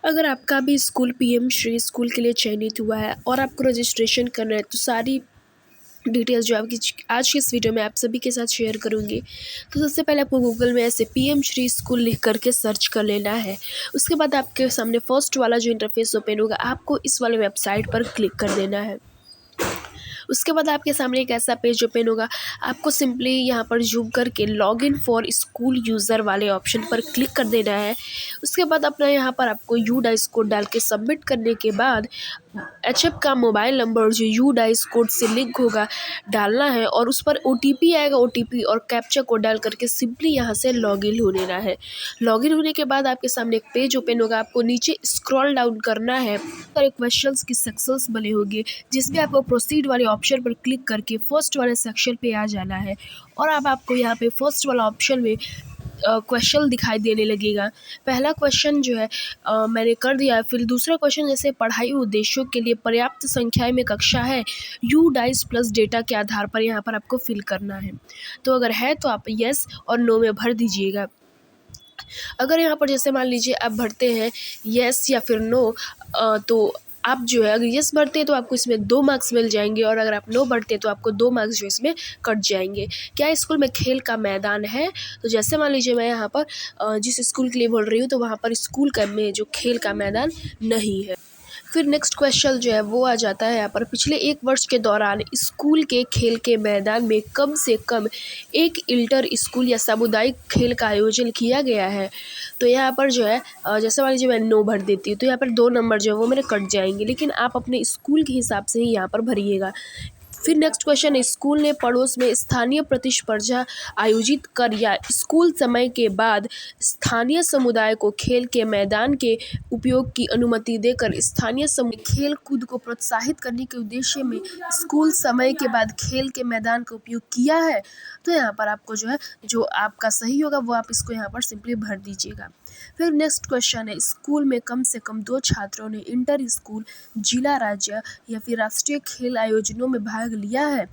अगर आपका भी स्कूल पीएम श्री स्कूल के लिए चयनित हुआ है और आपको रजिस्ट्रेशन करना है तो सारी डिटेल्स जो आपकी आज की इस वीडियो में आप सभी के साथ शेयर करूंगी। तो सबसे पहले आपको गूगल में ऐसे पीएम श्री स्कूल लिख करके सर्च कर लेना है। उसके बाद आपके सामने फर्स्ट वाला जो इंटरफेस ओपन होगा आपको इस वाले वेबसाइट पर क्लिक कर देना है। उसके बाद आपके सामने एक ऐसा पेज ओपन होगा। आपको सिंपली यहाँ पर जूम करके log in for school user वाले ऑप्शन पर क्लिक कर देना है। उसके बाद अपना यहाँ पर आपको यूडाइस कोड डाल के सबमिट करने के बाद एचएफ का मोबाइल नंबर जो यूडाइस कोड से लिंक होगा डालना है और उस पर ओटीपी आएगा। ओटीपी और कैप्चा कोड डाल करके सिंपली यहाँ से लॉगिन हो लेना है। लॉगिन होने के बाद आपके सामने एक पेज ओपन होगा। आपको नीचे स्क्रॉल डाउन करना है और एक क्वेश्चंस की सेक्शंस बने होंगे जिसमें आपको प्रोसीड वाले ऑप्शन पर क्लिक करके फर्स्ट वाले सेक्शन पे आ जाना है। और अब आपको यहाँ पे फर्स्ट वाला ऑप्शन में क्वेश्चन दिखाई देने लगेगा। पहला क्वेश्चन जो है मैंने कर दिया है। फिर दूसरा क्वेश्चन जैसे पढ़ाई उद्देश्यों के लिए पर्याप्त संख्या में कक्षा है यू डाइस प्लस डेटा के आधार पर यहाँ पर आपको फिल करना है। तो अगर है तो आप यस और नो में भर दीजिएगा। अगर यहाँ पर जैसे मान लीजिए आप भरते हैं यस या फिर नो तो आप जो है अगर यस भरते हैं तो आपको इसमें 2 मार्क्स मिल जाएंगे और अगर आप नो भरते हैं तो आपको 2 मार्क्स जो इसमें कट जाएंगे। क्या स्कूल में खेल का मैदान है? तो जैसे मान लीजिए मैं यहाँ पर जिस स्कूल के लिए बोल रही हूँ तो वहाँ पर स्कूल का में जो खेल का मैदान नहीं है। फिर नेक्स्ट क्वेश्चन जो है वो आ जाता है यहाँ पर पिछले 1 वर्ष के दौरान स्कूल के खेल के मैदान में कम से कम एक इंटर स्कूल या सामुदायिक खेल का आयोजन किया गया है। तो यहाँ पर जो है जैसे मान लीजिए मैं नो भर देती हूँ तो यहाँ पर 2 नंबर जो है वो मेरे कट जाएंगे, लेकिन आप अपने स्कूल के हिसाब से ही यहाँ पर भरिएगा। फिर नेक्स्ट क्वेश्चन है स्कूल ने पड़ोस में स्थानीय प्रतिस्पर्धा आयोजित कर या स्कूल समय के बाद स्थानीय समुदाय को खेल के मैदान के उपयोग की अनुमति देकर स्थानीय समुदाय खेल कूद को प्रोत्साहित करने के उद्देश्य में स्कूल समय के बाद खेल के मैदान का उपयोग किया है। तो यहाँ पर आपको जो है जो आपका सही होगा वो आप इसको यहाँ पर सिंपली भर दीजिएगा। फिर नेक्स्ट क्वेश्चन है स्कूल में कम से कम 2 छात्रों ने इंटर स्कूल जिला राज्य या फिर राष्ट्रीय खेल आयोजनों में भाग लिया है।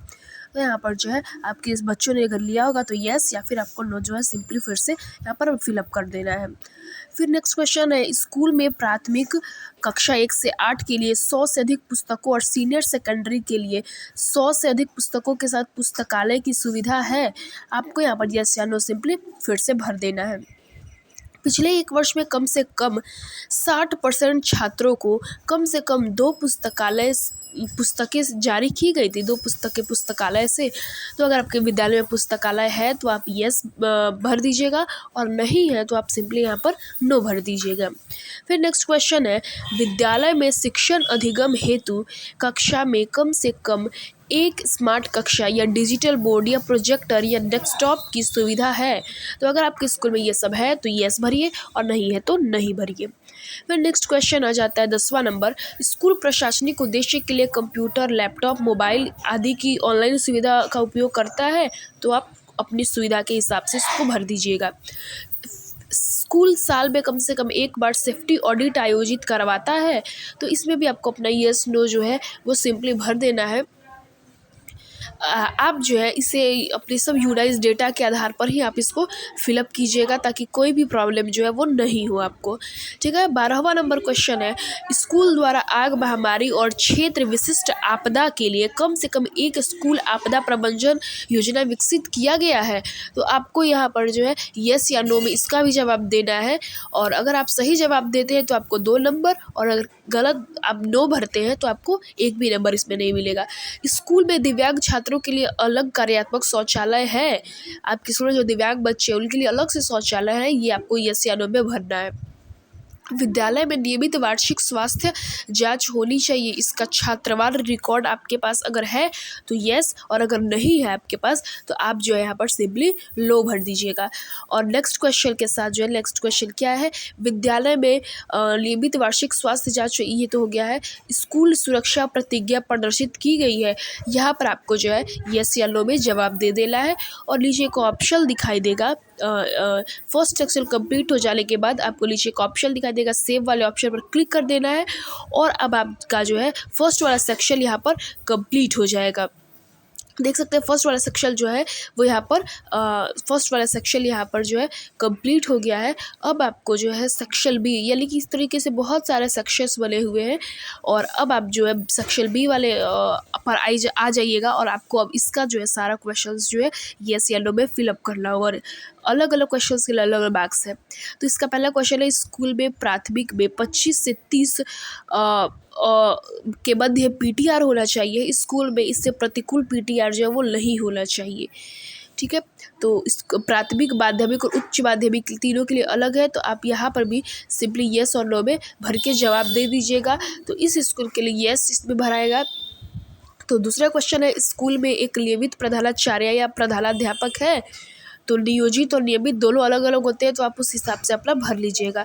तो यहाँ पर जो है आपके इस बच्चों ने अगर लिया होगा तो यस या फिर आपको नो जो है सिंपली फिर से यहाँ पर फिलअप कर देना है। फिर नेक्स्ट क्वेश्चन है स्कूल में प्राथमिक कक्षा 1 से 8 के लिए 100 से अधिक पुस्तकों और सीनियर सेकेंडरी के लिए 100 से अधिक पुस्तकों के साथ पुस्तकालय की सुविधा है। आपको यहाँ पर यस या नो सिंपली फिर से भर देना है। पिछले 1 वर्ष में कम से कम 60% छात्रों को कम से कम 2 पुस्तकें जारी की गई थी, 2 पुस्तकें पुस्तकालय से। तो अगर आपके विद्यालय में पुस्तकालय है तो आप यस भर दीजिएगा और नहीं है तो आप सिंपली यहाँ पर नो भर दीजिएगा। फिर नेक्स्ट क्वेश्चन है विद्यालय में शिक्षण अधिगम हेतु कक्षा में कम से कम एक स्मार्ट कक्षा या डिजिटल बोर्ड या प्रोजेक्टर या डेस्कटॉप की सुविधा है। तो अगर आपके स्कूल में ये सब है तो यस भरिए और नहीं है तो नहीं भरिए। फिर नेक्स्ट क्वेश्चन आ जाता है 10वां नंबर स्कूल प्रशासनिक उद्देश्य के लिए कंप्यूटर लैपटॉप मोबाइल आदि की ऑनलाइन सुविधा का उपयोग करता है। तो आप अपनी सुविधा के हिसाब से इसको भर दीजिएगा। स्कूल साल में कम से कम 1 बार सेफ्टी ऑडिट आयोजित करवाता है। तो इसमें भी आपको अपना यस नो जो है वो सिंपली भर देना है। आप जो है इसे अपने सब यूडाइस डेटा के आधार पर ही आप इसको फिलअप कीजिएगा ताकि कोई भी प्रॉब्लम जो है वो नहीं हो आपको। ठीक है। 12वां नंबर क्वेश्चन है स्कूल द्वारा आग महामारी और क्षेत्र विशिष्ट आपदा के लिए कम से कम एक स्कूल आपदा प्रबंधन योजना विकसित किया गया है। तो आपको यहाँ पर जो है यस या नो में इसका भी जवाब देना है और अगर आप सही जवाब देते हैं तो आपको 2 नंबर और अगर गलत आप नो भरते हैं तो आपको 1 भी नंबर इसमें नहीं मिलेगा। स्कूल में दिव्यांग छात्रों के लिए अलग कार्यात्मक शौचालय है। आपके स्कूल में जो दिव्यांग बच्चे हैं उनके लिए अलग से शौचालय है, ये आपको यस या नो में भरना है। विद्यालय में नियमित वार्षिक स्वास्थ्य जांच होनी चाहिए। इसका छात्रवार रिकॉर्ड आपके पास अगर है तो यस और अगर नहीं है आपके पास तो आप जो है यहाँ पर सिंपली लो भर दीजिएगा। और नेक्स्ट क्वेश्चन के साथ जो है नेक्स्ट क्वेश्चन क्या है विद्यालय में नियमित वार्षिक स्वास्थ्य जांच ये तो हो गया है। स्कूल सुरक्षा प्रतिज्ञा प्रदर्शित की गई है, यहाँ पर आपको जो है यस या नो में जवाब दे देना है। और नीचे एक ऑप्शन दिखाई देगा फर्स्ट सेक्शन कंप्लीट हो जाने के बाद आपको नीचे एक ऑप्शन दिखाई देगा सेव वाले ऑप्शन पर क्लिक कर देना है और अब आपका जो है फर्स्ट वाला सेक्शन यहाँ पर कंप्लीट हो जाएगा। देख सकते हैं फर्स्ट वाला सेक्शन जो है वो यहाँ पर फर्स्ट वाला सेक्शन यहाँ पर जो है कंप्लीट हो गया है। अब आपको जो है सेक्शन बी, यानी कि इस तरीके से बहुत सारे सेक्शंस बने हुए हैं और अब आप जो है सेक्शन बी वाले पर आ जाइएगा और आपको अब इसका जो है सारा क्वेश्चंस जो है येस येलो में फिलअप करना होगा और अलग अलग क्वेश्चंस के लिए अलग अलग मार्क्स है। तो इसका पहला क्वेश्चन है, स्कूल में प्राथमिक में 25 से 30 के मध्य पीटीआर होना चाहिए। स्कूल में इससे प्रतिकूल पीटीआर जो है वो नहीं होना चाहिए। ठीक है, तो इस प्राथमिक, माध्यमिक और उच्च माध्यमिक तीनों के लिए अलग है। तो आप यहाँ पर भी सिंपली येस और नो में भर के जवाब दे दीजिएगा। तो इस स्कूल के लिए येस इसमें भराएगा। तो दूसरा क्वेश्चन है, स्कूल में एक नियमित प्रधानाचार्य या प्रधानाध्यापक है। तो नियोजित और नियमित दोनों अलग अलग होते हैं, तो आप उस हिसाब से अपना भर लीजिएगा।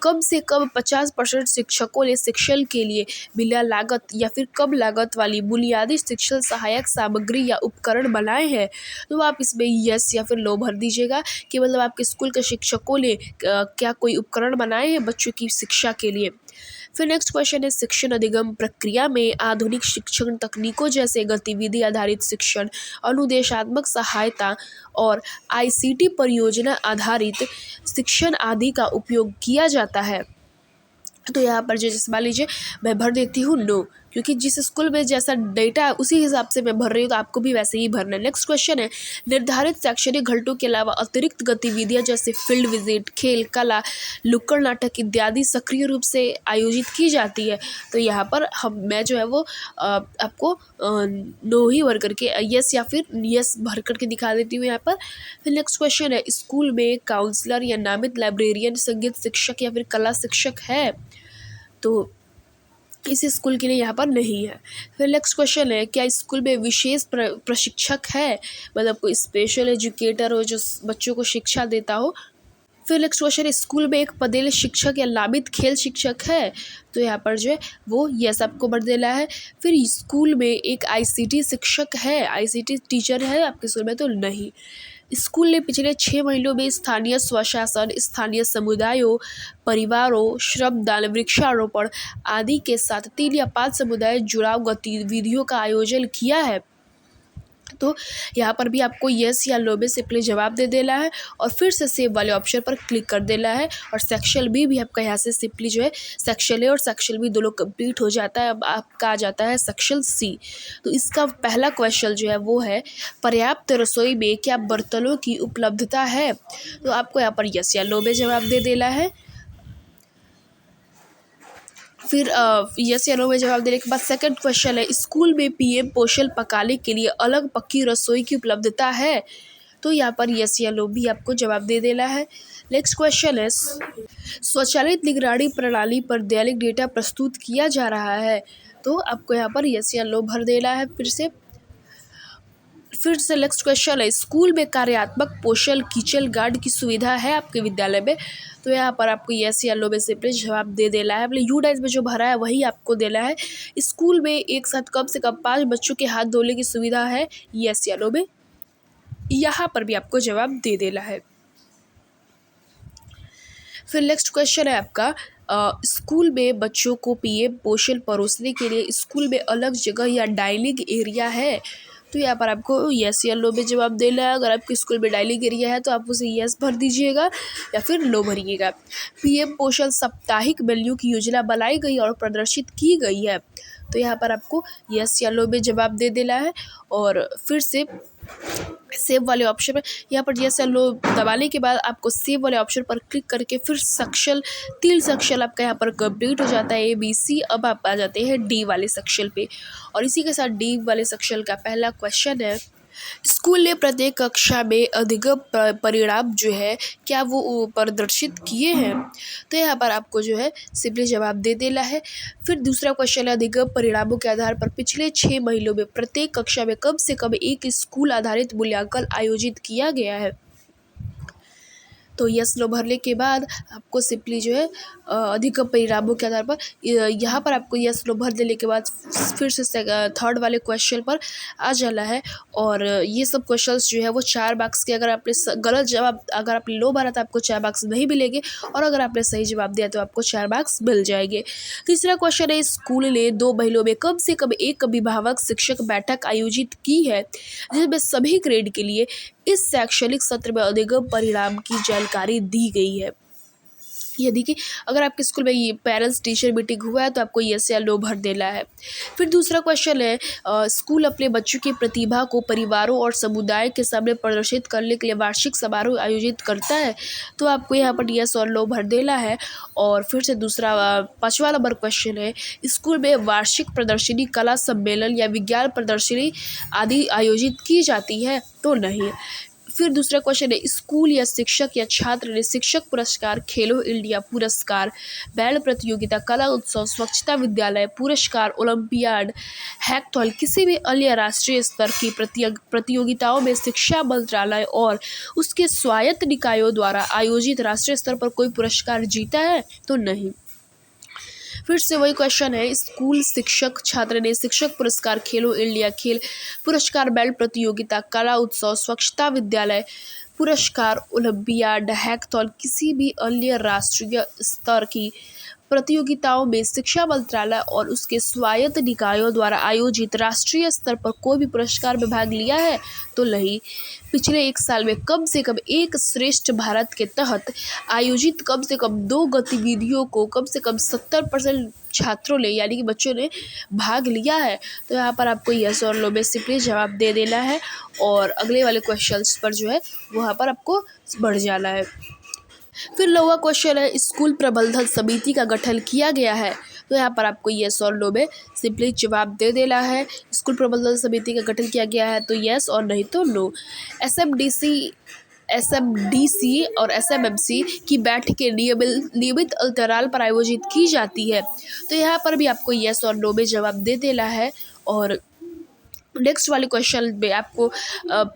कम से कम 50% शिक्षकों ने शिक्षण के लिए बिना लागत या फिर कम लागत वाली बुनियादी शिक्षण सहायक सामग्री या उपकरण बनाए हैं। तो आप इसमें यस या फिर नो भर दीजिएगा कि मतलब आपके स्कूल के शिक्षकों ने क्या कोई उपकरण बनाए हैं बच्चों की शिक्षा के लिए। फिर नेक्स्ट क्वेश्चन है, शिक्षण अधिगम प्रक्रिया में आधुनिक शिक्षण तकनीकों जैसे गतिविधि आधारित शिक्षण, अनुदेशात्मक सहायता और आईसीटी परियोजना आधारित शिक्षण आदि का उपयोग किया जाता है। तो यहाँ पर जैसे मान लीजिए मैं भर देती हूँ नो, क्योंकि जिस स्कूल में जैसा डेटा है उसी हिसाब से मैं भर रही हूँ, तो आपको भी वैसे ही भरना है। नेक्स्ट क्वेश्चन है, निर्धारित शैक्षणिक घंटों के अलावा अतिरिक्त गतिविधियाँ जैसे फील्ड विजिट, खेल, कला, नुक्कड़ नाटक इत्यादि सक्रिय रूप से आयोजित की जाती है। तो यहाँ पर मैं जो है वो आपको नो ही भर करके यस या फिर यस भर करके दिखा देती हूँ यहाँ पर। फिर नेक्स्ट क्वेश्चन है, स्कूल में काउंसलर या नामित लाइब्रेरियन, संगीत शिक्षक या फिर कला शिक्षक है। तो इस स्कूल के लिए यहाँ पर नहीं है। फिर नेक्स्ट क्वेश्चन है, क्या स्कूल में विशेष प्रशिक्षक है, मतलब कोई स्पेशल एजुकेटर हो जो बच्चों को शिक्षा देता हो। फिर नेक्स्ट क्वेश्चन है, स्कूल में एक पदेल शिक्षक या नामित खेल शिक्षक है। तो यहाँ पर जो है वो यस आपको भर देना है। फिर स्कूल में एक आईसीटी शिक्षक है, आईसीटी टीचर है आपके स्कूल में, तो नहीं। स्कूल ने पिछले 6 महीनों में स्थानीय स्वशासन, स्थानीय समुदायों, परिवारों, श्रमदान, वृक्षारोपण आदि के साथ 3 या 5 समुदाय जुड़ाव गतिविधियों का आयोजन किया है। तो यहाँ पर भी आपको येस या नो में सिंपली जवाब दे देना है और फिर से सेव वाले ऑप्शन पर क्लिक कर देना है। और सेक्शन बी भी आपका यहाँ से सिंपली जो है सेक्शन ए और सेक्शन बी दोनों कंप्लीट हो जाता है। अब आपका आ जाता है सेक्शन सी। तो इसका पहला क्वेश्चन जो है वो है, पर्याप्त रसोई में क्या बर्तनों की उपलब्धता है। तो आपको यहाँ पर येस या नो में जवाब दे देना है। फिर यस या नो में जवाब देने के बाद सेकंड क्वेश्चन है, स्कूल में पीएम पोषण पकाने के लिए अलग पक्की रसोई की उपलब्धता है। तो यहाँ पर यस या नो भी आपको जवाब दे देना है। नेक्स्ट क्वेश्चन है, स्वचालित निगरानी प्रणाली पर दैनिक डेटा प्रस्तुत किया जा रहा है। तो आपको यहाँ पर यस या नो भर देना है। फिर से नेक्स्ट क्वेश्चन है, स्कूल में कार्यात्मक पोषण किचन गार्ड की सुविधा है आपके विद्यालय में। तो यहाँ पर आपको येस या नो में सिंपली जवाब दे देना है। अपने यू डाइज में जो भरा है वही आपको देना है। स्कूल में एक साथ कम से कम 5 बच्चों के हाथ धोने की सुविधा है, येस या नो में, यहाँ पर भी आपको जवाब दे देना है। फिर नेक्स्ट क्वेश्चन है आपका, स्कूल में बच्चों को पीएम पोषण परोसने के लिए स्कूल में अलग जगह या डाइनिंग एरिया है। तो यहाँ पर आपको येस या नो में जवाब देना है। अगर आपके स्कूल में डाइनिंग एरिया है तो आप उसे येस भर दीजिएगा या फिर नो भरिएगा। पीएम पोषण साप्ताहिक मेन्यू की योजना बनाई गई और प्रदर्शित की गई है। तो यहाँ पर आपको येस या नो में जवाब दे देना है और फिर से सेव वाले ऑप्शन में यहाँ पर येस या नो दबाने के बाद आपको सेव वाले ऑप्शन पर क्लिक करके फिर सेक्शन 3 सेक्शन आपका यहाँ पर कंप्लीट हो जाता है ABC। अब आप आ जाते हैं डी वाले सेक्शन पे और इसी के साथ डी वाले सेक्शन का पहला क्वेश्चन है, स्कूल ने प्रत्येक कक्षा में अधिगम परिणाम जो है क्या वो प्रदर्शित किए हैं। तो यहाँ पर आपको जो है सिंपली जवाब दे देना है। फिर दूसरा क्वेश्चन है, अधिगम परिणामों के आधार पर पिछले 6 महीनों में प्रत्येक कक्षा में कम से कम एक स्कूल आधारित मूल्यांकन आयोजित किया गया है। तो यस नो भरने के बाद आपको सिंपली जो है अधिकतम परिणामों के आधार पर यहाँ पर आपको यस नो भर देने के बाद फिर से थर्ड वाले क्वेश्चन पर आ जाना है। और ये सब क्वेश्चंस जो है वो 4 मार्क्स के, अगर आपने गलत जवाब, अगर आपने लो भरा तो आपको 4 मार्क्स नहीं मिलेंगे, और अगर आपने सही जवाब दिया तो आपको 4 मार्क्स मिल जाएंगे। तीसरा क्वेश्चन है, स्कूल ने 2 महीनों में कम से कम एक अभिभावक शिक्षक बैठक आयोजित की है जिसमें सभी ग्रेड के लिए इस शैक्षणिक सत्र में अधिगम परिणाम की जानकारी दी गई है। यदि कि अगर आपके स्कूल में ये पेरेंट्स टीचर मीटिंग हुआ है तो आपको यस या नो भर देना है। फिर दूसरा क्वेश्चन है, स्कूल अपने बच्चों की प्रतिभा को परिवारों और समुदाय के सामने प्रदर्शित करने के लिए वार्षिक समारोह आयोजित करता है, तो आपको यहाँ पर यस और नो भर देना है। और फिर से दूसरा 5वां नंबर क्वेश्चन है, स्कूल में वार्षिक प्रदर्शनी, कला सम्मेलन या विज्ञान प्रदर्शनी आदि आयोजित की जाती है, तो नहीं। फिर दूसरा क्वेश्चन है, स्कूल या शिक्षक या छात्र ने शिक्षक पुरस्कार, खेलो इंडिया पुरस्कार, बैंड प्रतियोगिता, कला उत्सव, स्वच्छता विद्यालय पुरस्कार, ओलंपियाड, हैकथॉन, किसी भी अन्य राष्ट्रीय स्तर की प्रतियोगिताओं में शिक्षा मंत्रालय और उसके स्वायत्त निकायों द्वारा आयोजित राष्ट्रीय स्तर पर कोई पुरस्कार जीता है, तो नहीं। फिर से वही क्वेश्चन है, स्कूल शिक्षक छात्र ने शिक्षक पुरस्कार, खेलो इंडिया खेल पुरस्कार, बैंड प्रतियोगिता, कला उत्सव, स्वच्छता विद्यालय पुरस्कार, ओलंपियाड, हैकथॉन, किसी भी अन्य राष्ट्रीय स्तर की प्रतियोगिताओं में शिक्षा मंत्रालय और उसके स्वायत्त निकायों द्वारा आयोजित राष्ट्रीय स्तर पर कोई भी पुरस्कार में भाग लिया है, तो नहीं। पिछले 1 साल में कम से कम एक श्रेष्ठ भारत के तहत आयोजित कम से कम 2 गतिविधियों को कम से कम 70% छात्रों ने, यानी कि बच्चों ने भाग लिया है, तो यहाँ पर आपको यस और नो में सिंपली जवाब दे देना है और अगले वाले क्वेश्चंस पर जो है वहाँ पर आपको बढ़ जाना है। फिर 9वां क्वेश्चन है, स्कूल प्रबंधन समिति का गठन किया गया है, तो यहाँ पर आपको यस और नो में सिंपली जवाब दे देना है। स्कूल प्रबंधन समिति का गठन किया गया है तो यस, और नहीं तो नो। एसएमडीसी और एसएमएमसी की बैठकें नियमित अंतराल पर आयोजित की जाती है, तो यहाँ पर भी आपको यस और नो में जवाब दे देना है। और नेक्स्ट वाले क्वेश्चन में आपको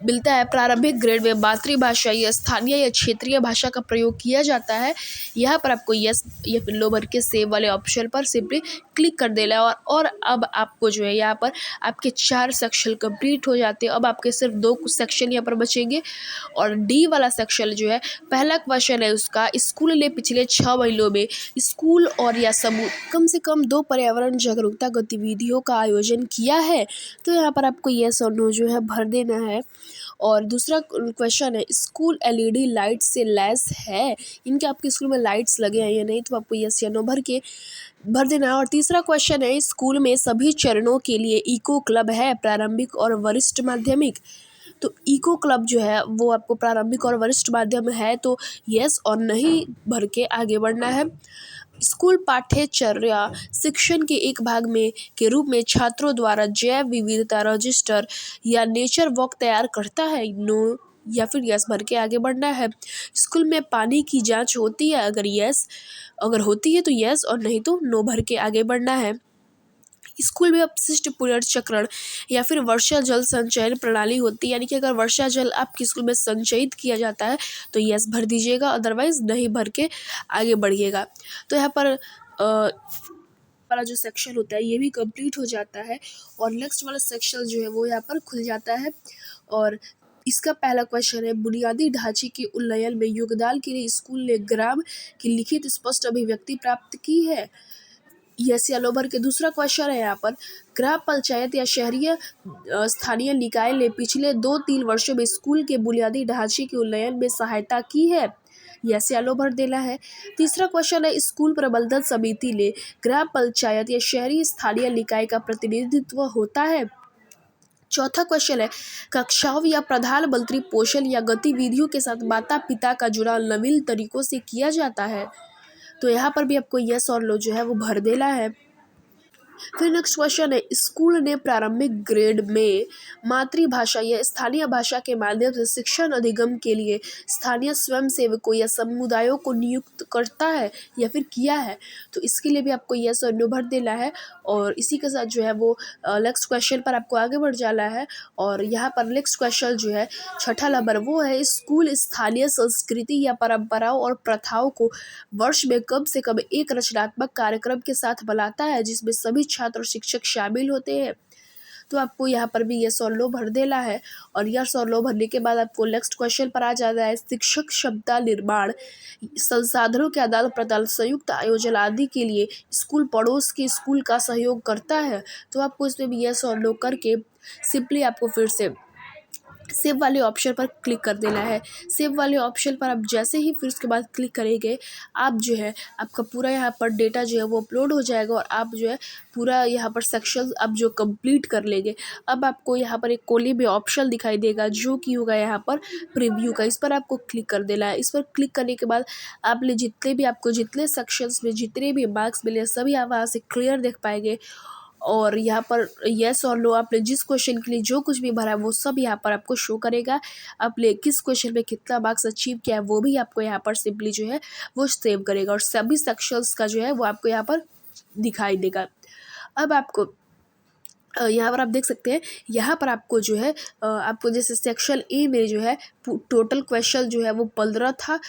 मिलता है, प्रारंभिक ग्रेड में मातृभाषा या स्थानीय या क्षेत्रीय भाषा का प्रयोग किया जाता है, यहाँ पर आपको यस या फिर नो भर के सेव वाले ऑप्शन पर सिंपली क्लिक कर देना है। और अब आपको जो है यहाँ पर आपके 4 सेक्शन कंप्लीट हो जाते हैं। अब आपके सिर्फ 2 सेक्शन यहाँ पर बचेंगे। और डी वाला सेक्शन जो है, पहला क्वेश्चन है उसका, स्कूल ने पिछले 6 महीनों में स्कूल और या समूह कम से कम 2 पर्यावरण जागरूकता गतिविधियों का आयोजन किया है, तो यहाँ पर आपको यस और नो जो है भर देना है। और दूसरा क्वेश्चन है, स्कूल एलईडी लाइट से लैस है, इनके आपके स्कूल में लाइट्स लगे हैं या नहीं, तो आपको यस या नो भर देना है। और तीसरा क्वेश्चन है, स्कूल में सभी चरणों के लिए इको क्लब है, प्रारंभिक और वरिष्ठ माध्यमिक, तो इको क्लब जो है वो आपको प्रारंभिक और वरिष्ठ माध्यम है, तो यस और नहीं भर के आगे बढ़ना है। स्कूल पाठ्यचर्या शिक्षण के एक भाग में के रूप में छात्रों द्वारा जैव विविधता रजिस्टर या नेचर वॉक तैयार करता है, नो या फिर यस भर के आगे बढ़ना है। स्कूल में पानी की जांच होती है, अगर होती है तो यस, और नहीं तो नो भर के आगे बढ़ना है। स्कूल में अपशिष्ट पुनर्चक्रण या फिर वर्षा जल संचयन प्रणाली होती है, यानी कि अगर वर्षा जल आपके स्कूल में संचयित किया जाता है तो यस भर दीजिएगा, अदरवाइज नहीं भर के आगे बढ़िएगा। तो यहाँ पर वाला जो सेक्शन होता है ये भी कंप्लीट हो जाता है और नेक्स्ट वाला सेक्शन जो है वो यहाँ पर खुल जाता है। और इसका पहला क्वेश्चन है, बुनियादी ढांचे के उन्नयन में योगदान के लिए स्कूल ने ग्राम की लिखित स्पष्ट अभिव्यक्ति प्राप्त की है, यस या नो भर के। दूसरा क्वेश्चन है यहाँ पर, ग्राम पंचायत या शहरीय स्थानीय निकाय ने पिछले 2-3 वर्षों में स्कूल के बुनियादी ढांचे के उन्नयन में सहायता की है, यस या नो भर देना है। तीसरा क्वेश्चन है, स्कूल प्रबंधन समिति ने ग्राम पंचायत या शहरी स्थानीय निकाय का प्रतिनिधित्व होता है। चौथा क्वेश्चन है, कक्षाओं या प्रधानमंत्री पोषण या गतिविधियों के साथ माता पिता का जुड़ाव नवीन तरीकों से किया जाता है, तो यहाँ पर भी आपको यस और नो जो है वो भर देना है। फिर नेक्स्ट क्वेश्चन है, स्कूल ने प्रारंभिक ग्रेड में मातृभाषा या स्थानीय भाषा के माध्यम से शिक्षण अधिगम के लिए स्थानीय स्वयंसेवकों या समुदायों को नियुक्त करता है या फिर किया है? तो इसके लिए भी आपको यस और नो भर देना है। और इसी के साथ जो है वो नेक्स्ट क्वेश्चन पर आपको आगे बढ़ जाना है। और यहाँ पर नेक्स्ट क्वेश्चन जो है छठा नंबर वो है, स्कूल स्थानीय संस्कृति या परंपराओं और प्रथाओं को वर्ष में कम से कम एक रचनात्मक कार्यक्रम के साथ बनाता है जिसमें सभी छात्र और शिक्षक शामिल होते हैं। तो आपको यहाँ पर भी यस और नो भर देना है। और यस और नो भरने के बाद आपको नेक्स्ट क्वेश्चन पर आ जाना है, शिक्षक क्षमता निर्माण, संसाधनों के आदान प्रदान, संयुक्त आयोजन आदि के लिए स्कूल पड़ोस के स्कूल का सहयोग करता है। तो आपको इसमें भी यस और नो करके सिंपली आपको फिर से सेव वाले ऑप्शन पर क्लिक कर देना है। सेव वाले ऑप्शन पर आप जैसे ही फिर उसके बाद क्लिक करेंगे, आप जो है आपका पूरा यहाँ पर डेटा जो है वो अपलोड हो जाएगा और आप जो है पूरा यहाँ पर सेक्शन आप जो कंप्लीट कर लेंगे। अब आपको यहाँ पर एक कोने में ऑप्शन दिखाई देगा जो कि होगा यहाँ पर प्रीव्यू का, इस पर आपको क्लिक कर देना है। इस पर क्लिक करने के बाद आपने जितने सेक्शंस में जितने भी मार्क्स मिले सभी आप वहाँ से क्लियर देख पाएंगे। और यहाँ पर येस और नो आपने जिस क्वेश्चन के लिए जो कुछ भी भरा है वो सब यहाँ पर आपको शो करेगा। आपने किस क्वेश्चन में कितना मार्क्स अचीव किया है वो भी आपको यहाँ पर सिंपली जो है वो सेव करेगा और सभी सेक्शंस का जो है वो आपको यहाँ पर दिखाई देगा। अब आपको यहाँ पर आप देख सकते हैं, यहाँ पर आपको जो है आपको जैसे सेक्शन ए में जो है टोटल क्वेश्चन जो है वो 15 था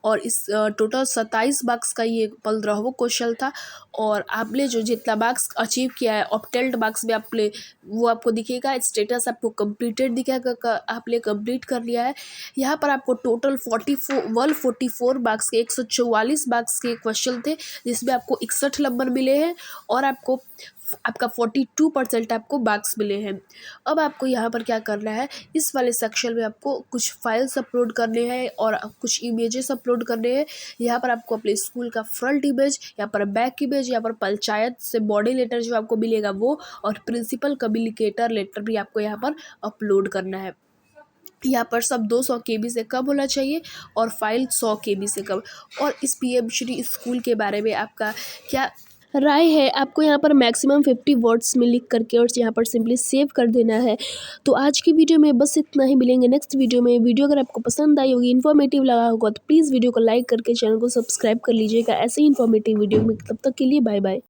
और इस टोटल 27 मार्क्स का ये 15वां क्वेश्चन था। और आपने जो जितना मार्क्स अचीव किया है ऑप्टेल्ड मार्क्स में आपने वो आपको दिखेगा, स्टेटस आपको कंप्लीटेड दिखेगा, आपने कंप्लीट कर लिया है। यहाँ पर आपको टोटल 144 मार्क्स के 144 मार्क्स के क्वेश्चन थे जिसमें आपको 61 नंबर मिले हैं और आपका 42% आपको मार्क्स मिले हैं। अब आपको यहाँ पर क्या करना है, इस वाले सेक्शन में आपको कुछ फाइल्स अपलोड करने हैं और कुछ इमेजेस अपलोड करने हैं। यहाँ पर आपको अपने स्कूल का फ्रंट इमेज, यहाँ पर बैक इमेज, यहाँ पर पंचायत से बॉडी लेटर जो आपको मिलेगा वो, और प्रिंसिपल कम्युनिकेटर लेटर भी आपको यहाँ पर अपलोड करना है। यहाँ पर सब 200 KB से कम होना चाहिए और फाइल 100 KB से कम। और इस PM श्री स्कूल के बारे में आपका क्या राय है, आपको यहाँ पर मैक्सिमम 50 वर्ड्स में लिख करके और यहाँ पर सिंपली सेव कर देना है। तो आज की वीडियो में बस इतना ही, मिलेंगे नेक्स्ट वीडियो में। वीडियो अगर आपको पसंद आई होगी, इन्फॉर्मेटिव लगा होगा तो प्लीज़ वीडियो को लाइक करके चैनल को सब्सक्राइब कर लीजिएगा ऐसे ही इन्फॉर्मेटिव वीडियो में। तब तक के लिए बाय बाय।